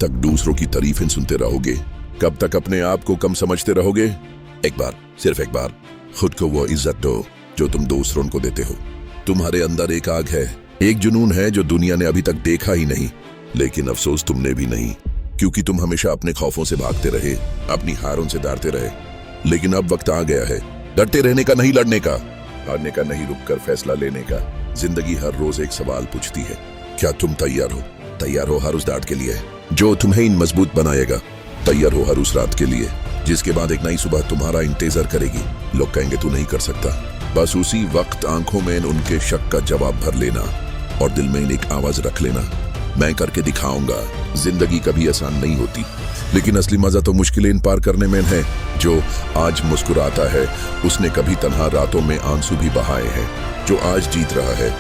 तक दूसरों की तारीफें सुनते रहोगे? कब तक अपने आप को कम समझते रहोगे? एक बार, सिर्फ एक बार खुद को वो इज्जत दो जो तुम दूसरों को देते हो। तुम्हारे अंदर एक आग है, एक जुनून है जो दुनिया ने अभी तक देखा ही नहीं, लेकिन अफसोस तुमने भी नहीं, क्योंकि तुम हमेशा अपने खौफों से भागते रहे, अपनी हारों से डरते रहे। लेकिन अब वक्त आ गया है डरते रहने का, नहीं लड़ने का, हारने का नहीं, रुककर फैसला लेने का। जिंदगी हर रोज एक सवाल पूछती है, क्या तुम तैयार हो? तैयार हो हर उस डांट के लिए जो तुम्हें इन मजबूत बनाएगा? तैयार हो हर उस रात के लिए जिसके बाद एक नई सुबह तुम्हारा इंतजार करेगी? लोग कहेंगे तू नहीं कर सकता, बस उसी वक्त आंखों में उनके शक का जवाब भर लेना और दिल में एक आवाज रख लेना, मैं करके दिखाऊंगा। जिंदगी कभी आसान नहीं होती, लेकिन असली मजा तो मुश्किलें पार करने में है। जो आज मुस्कुराता है उसने कभी तन्हा रातों में आंसू भी बहाए हैं। जो आज जीत रहा है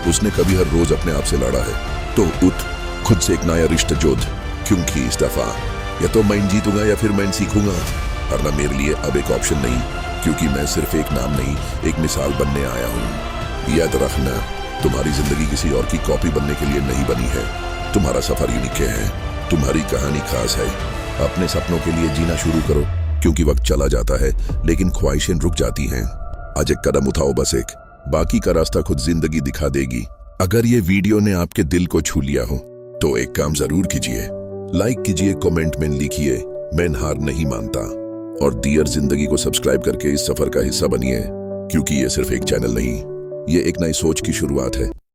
उसने कभी हर रोज अपने आप से लड़ा है। तो उठ, खुद से एक नया रिश्ता जोड़, क्योंकि इस दफा या तो मैं जीतूंगा या फिर मैं सीखूंगा। वरना मेरे लिए अब एक ऑप्शन नहीं, क्योंकि मैं सिर्फ एक नाम नहीं, एक मिसाल बनने आया हूँ। याद रखना, तुम्हारी जिंदगी किसी और की कॉपी बनने के लिए नहीं बनी है। तुम्हारा सफर यूनिक है, तुम्हारी कहानी खास है। अपने सपनों के लिए जीना शुरू करो, क्योंकि वक्त चला जाता है लेकिन ख्वाहिशें रुक जाती हैं। आज एक कदम उठाओ, बस एक, बाकी का रास्ता खुद जिंदगी दिखा देगी। अगर ये वीडियो ने आपके दिल को छू लिया हो तो एक काम जरूर कीजिए, लाइक कीजिए, कमेंट में लिखिए मैं हार नहीं मानता, और डियर जिंदगी को सब्सक्राइब करके इस सफर का हिस्सा बनिए, क्योंकि ये सिर्फ एक चैनल नहीं, ये एक नई सोच की शुरुआत है।